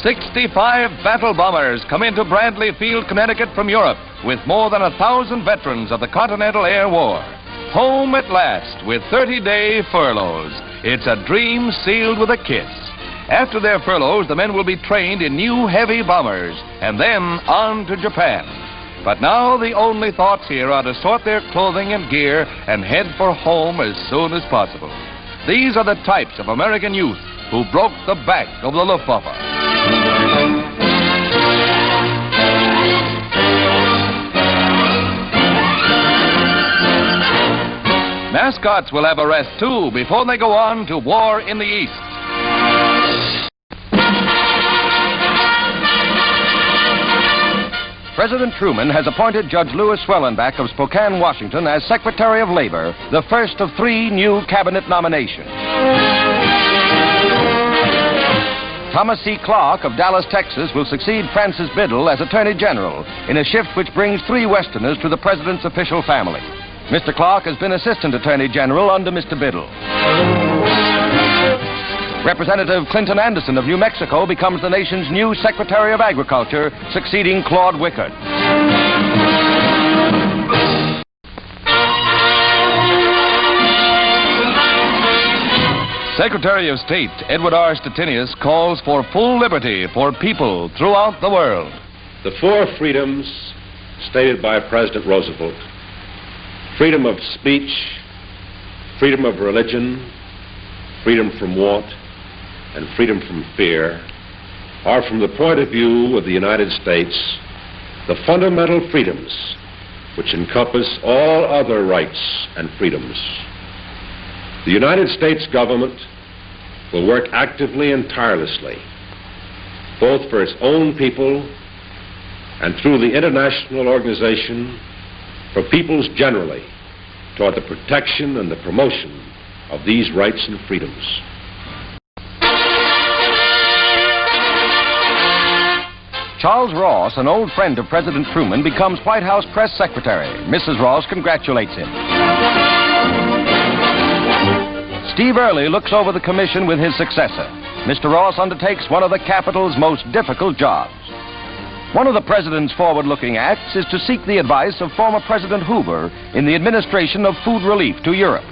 65 battle bombers come into Bradley Field, Connecticut from Europe with more than 1,000 veterans of the Continental Air War. Home at last with 30-day furloughs. It's a dream sealed with a kiss. After their furloughs, the men will be trained in new heavy bombers and then on to Japan. But now the only thoughts here are to sort their clothing and gear and head for home as soon as possible. These are the types of American youth who broke the back of the Luftwaffe. Mascots will have a rest, too, before they go on to war in the East. President Truman has appointed Judge Louis Swellenbach of Spokane, Washington, as Secretary of Labor, the first of 3 new cabinet nominations. Thomas C. Clark of Dallas, Texas, will succeed Francis Biddle as Attorney General in a shift which brings 3 Westerners to the President's official family. Mr. Clark has been Assistant Attorney General under Mr. Biddle. Representative Clinton Anderson of New Mexico becomes the nation's new Secretary of Agriculture, succeeding Claude Wickard. Secretary of State Edward R. Stettinius calls for full liberty for people throughout the world. The 4 freedoms stated by President Roosevelt: freedom of speech, freedom of religion, freedom from want, and freedom from fear, are, from the point of view of the United States, the fundamental freedoms which encompass all other rights and freedoms. The United States government will work actively and tirelessly, both for its own people and through the international organization for peoples generally, toward the protection and the promotion of these rights and freedoms. Charles Ross, an old friend of President Truman, becomes White House Press Secretary. Mrs. Ross congratulates him. Steve Early looks over the commission with his successor. Mr. Ross undertakes one of the Capitol's most difficult jobs. One of the President's forward-looking acts is to seek the advice of former President Hoover in the administration of food relief to Europe.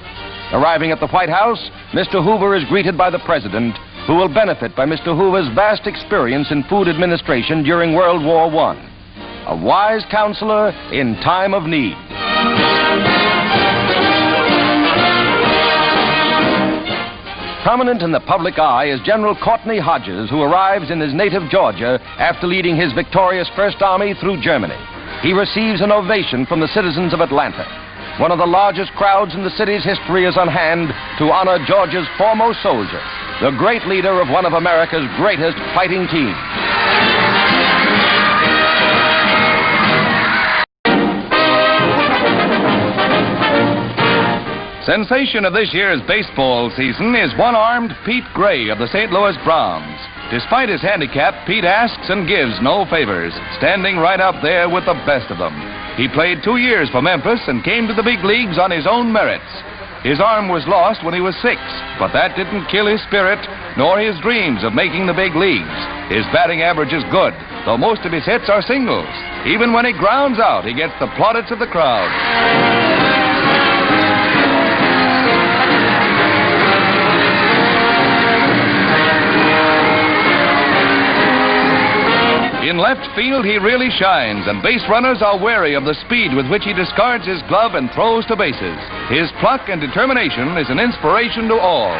Arriving at the White House, Mr. Hoover is greeted by the President, who will benefit by Mr. Hoover's vast experience in food administration during World War I. A wise counselor in time of need. Prominent in the public eye is General Courtney Hodges, who arrives in his native Georgia after leading his victorious First Army through Germany. He receives an ovation from the citizens of Atlanta. One of the largest crowds in the city's history is on hand to honor Georgia's foremost soldier, the great leader of one of America's greatest fighting teams. Sensation of this year's baseball season is one-armed Pete Gray of the St. Louis Browns. Despite his handicap, Pete asks and gives no favors, standing right up there with the best of them. He played 2 years for Memphis and came to the big leagues on his own merits. His arm was lost when he was 6, but that didn't kill his spirit nor his dreams of making the big leagues. His batting average is good, though most of his hits are singles. Even when he grounds out, he gets the plaudits of the crowd. In left field, he really shines, and base runners are wary of the speed with which he discards his glove and throws to bases. His pluck and determination is an inspiration to all.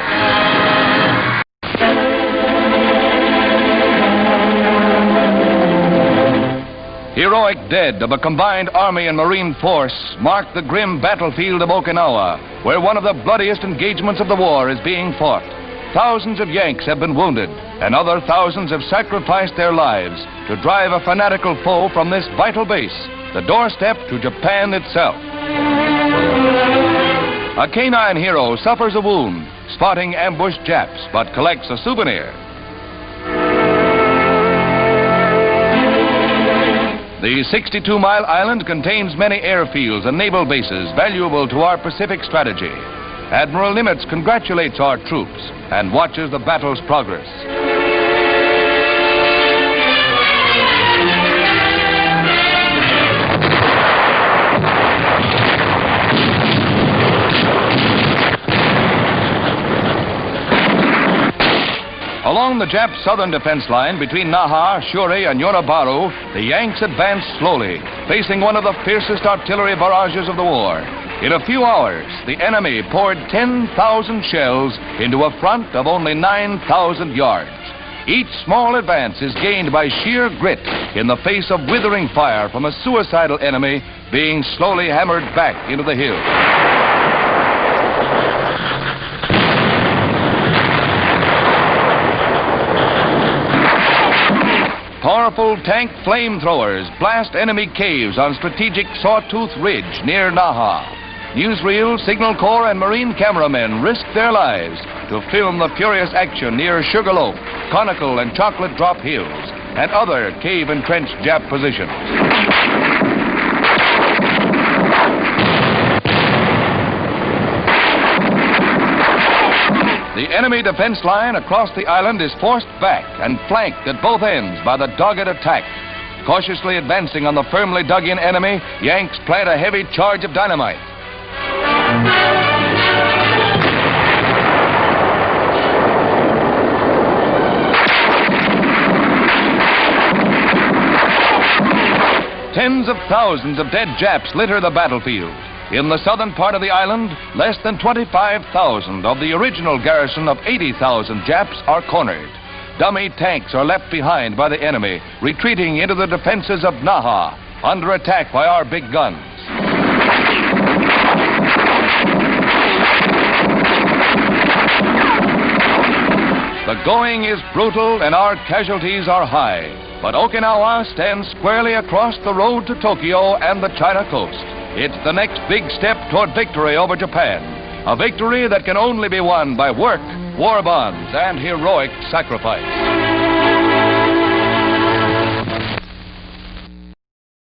Heroic dead of a combined Army and Marine force mark the grim battlefield of Okinaa, where one of the bloodiest engagements of the war is being fought. Thousands of Yanks have been wounded, and other thousands have sacrificed their lives to drive a fanatical foe from this vital base, the doorstep to Japan itself. A canine hero suffers a wound, spotting ambushed Japs, but collects a souvenir. The 62-mile island contains many airfields and naval bases valuable to our Pacific strategy. Admiral Nimitz congratulates our troops and watches the battle's progress. Along the Jap southern defense line between Naha, Shuri, and Yonabaru, the Yanks advanced slowly, facing one of the fiercest artillery barrages of the war. In a few hours, the enemy poured 10,000 shells into a front of only 9,000 yards. Each small advance is gained by sheer grit in the face of withering fire from a suicidal enemy being slowly hammered back into the hill. Powerful tank flamethrowers blast enemy caves on strategic Sawtooth Ridge near Naha. Newsreel, Signal Corps, and Marine cameramen risk their lives to film the furious action near Sugarloaf, Conical, and Chocolate Drop Hills, and other cave-entrenched Jap positions. The enemy defense line across the island is forced back and flanked at both ends by the dogged attack. Cautiously advancing on the firmly dug-in enemy, Yanks plant a heavy charge of dynamite. Tens of thousands of dead Japs litter the battlefield. In the southern part of the island, less than 25,000 of the original garrison of 80,000 Japs are cornered. Dummy tanks are left behind by the enemy, retreating into the defenses of Naha, under attack by our big guns. The going is brutal and our casualties are high, but Okinawa stands squarely across the road to Tokyo and the China coast. It's the next big step toward victory over Japan, a victory that can only be won by work, war bonds, and heroic sacrifice.